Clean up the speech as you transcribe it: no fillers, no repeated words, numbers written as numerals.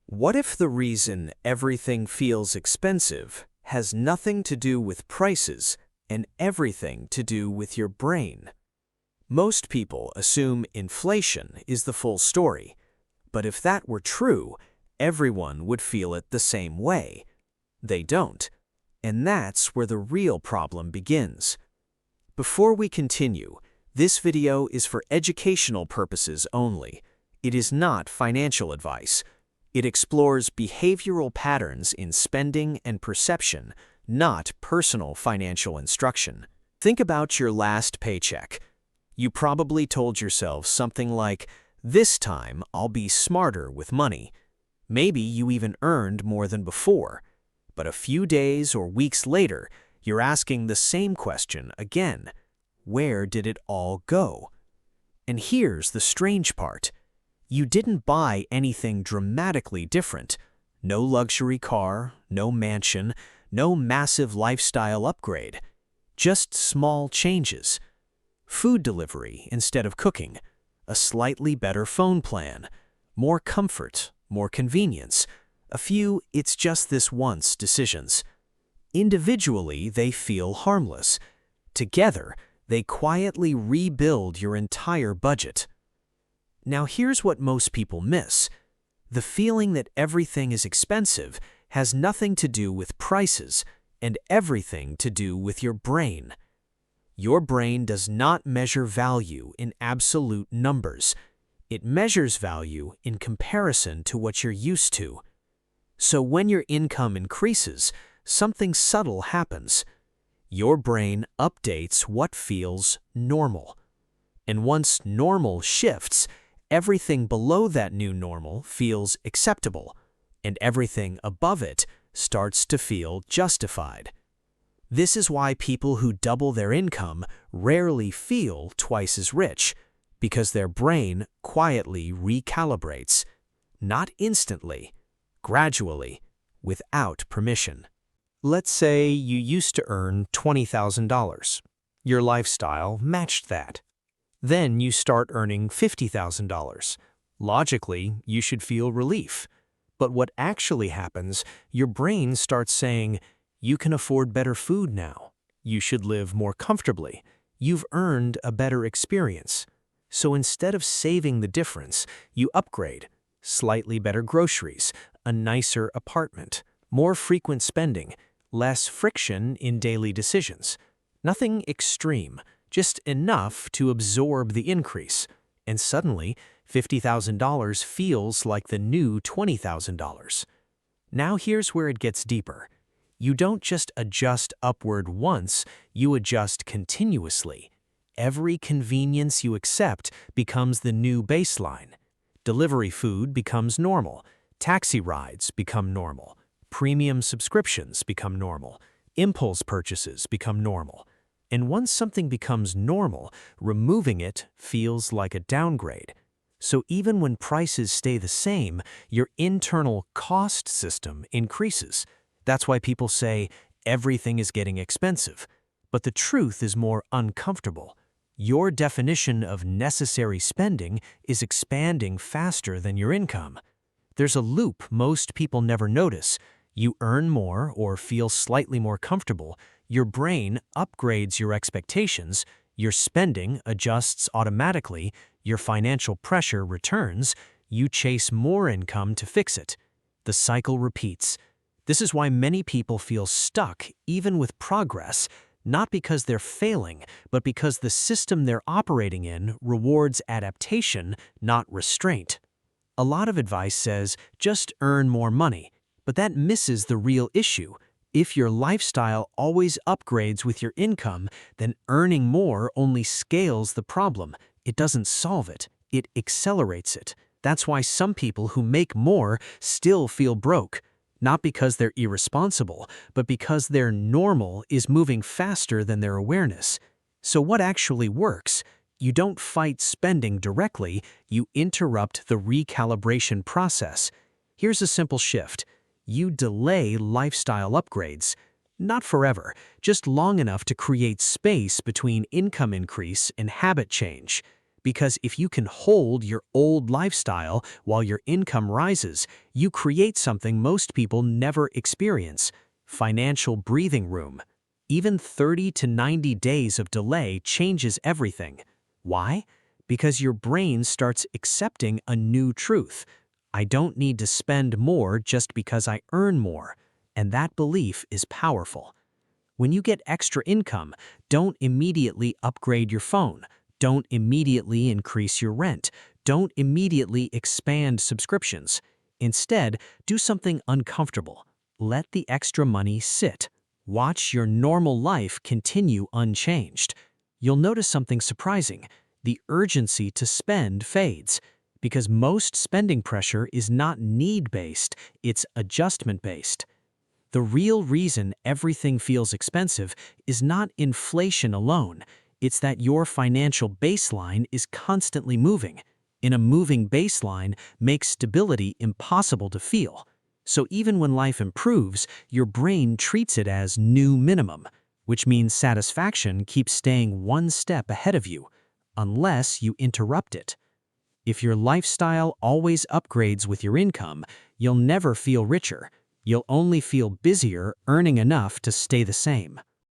What if the reason everything feels expensive has nothing to do with prices and everything to do with your brain? Most people assume inflation is the full story, but if that were true, everyone would feel it the same way. They don't, and that's where the real problem begins. Before we continue, this video is for educational purposes only. It is not financial advice. It explores behavioral patterns in spending and perception, not personal financial instruction. Think about your last paycheck. You probably told yourself something like, "This time I'll be smarter with money." Maybe you even earned more than before. But a few days or weeks later, you're asking the same question again. Where did it all go? And here's the strange part. You didn't buy anything dramatically different. No luxury car, no mansion, no massive lifestyle upgrade. Just small changes. Food delivery instead of cooking. A slightly better phone plan. More comfort, more convenience. A few "it's just this once" decisions. Individually, they feel harmless. Together, they quietly rebuild your entire budget. Now here's what most people miss. The feeling that everything is expensive has nothing to do with prices and everything to do with your brain. Your brain does not measure value in absolute numbers. It measures value in comparison to what you're used to. So when your income increases, something subtle happens. Your brain updates what feels normal. And once normal shifts, everything below that new normal feels acceptable, and everything above it starts to feel justified. This is why people who double their income rarely feel twice as rich, because their brain quietly recalibrates. Not instantly, gradually, without permission. Let's say you used to earn $20,000. Your lifestyle matched that. Then you start earning $50,000. Logically, you should feel relief. But what actually happens, your brain starts saying, "You can afford better food now. You should live more comfortably. You've earned a better experience." So instead of saving the difference, you upgrade. Slightly better groceries, a nicer apartment, more frequent spending, less friction in daily decisions. Nothing extreme. Just enough to absorb the increase, and suddenly $50,000 feels like the new $20,000. Now here's where it gets deeper. You don't just adjust upward once, you adjust continuously. Every convenience you accept becomes the new baseline. Delivery food becomes normal, taxi rides become normal, premium subscriptions become normal, impulse purchases become normal. And once something becomes normal, removing it feels like a downgrade. So even when prices stay the same, your internal cost system increases. That's why people say everything is getting expensive. But the truth is more uncomfortable. Your definition of necessary spending is expanding faster than your income. There's a loop most people never notice. You earn more or feel slightly more comfortable. Your brain upgrades your expectations, your spending adjusts automatically, your financial pressure returns, you chase more income to fix it. The cycle repeats. This is why many people feel stuck even with progress, not because they're failing, but because the system they're operating in rewards adaptation, not restraint. A lot of advice says, just earn more money, but that misses the real issue. If your lifestyle always upgrades with your income, then earning more only scales the problem. It doesn't solve it. It accelerates it. That's why some people who make more still feel broke. Not because they're irresponsible, but because their normal is moving faster than their awareness. So what actually works? You don't fight spending directly, you interrupt the recalibration process. Here's a simple shift. You delay lifestyle upgrades. Not forever, just long enough to create space between income increase and habit change. Because if you can hold your old lifestyle while your income rises, you create something most people never experience: financial breathing room. Even 30 to 90 days of delay changes everything. Why? Because your brain starts accepting a new truth. I don't need to spend more just because I earn more. And that belief is powerful. When you get extra income, don't immediately upgrade your phone. Don't immediately increase your rent. Don't immediately expand subscriptions. Instead, do something uncomfortable. Let the extra money sit. Watch your normal life continue unchanged. You'll notice something surprising. The urgency to spend fades. Because most spending pressure is not need-based, it's adjustment-based. The real reason everything feels expensive is not inflation alone. It's that your financial baseline is constantly moving. And a moving baseline makes stability impossible to feel. So even when life improves, your brain treats it as new minimum, which means satisfaction keeps staying one step ahead of you, unless you interrupt it. If your lifestyle always upgrades with your income, you'll never feel richer. You'll only feel busier earning enough to stay the same.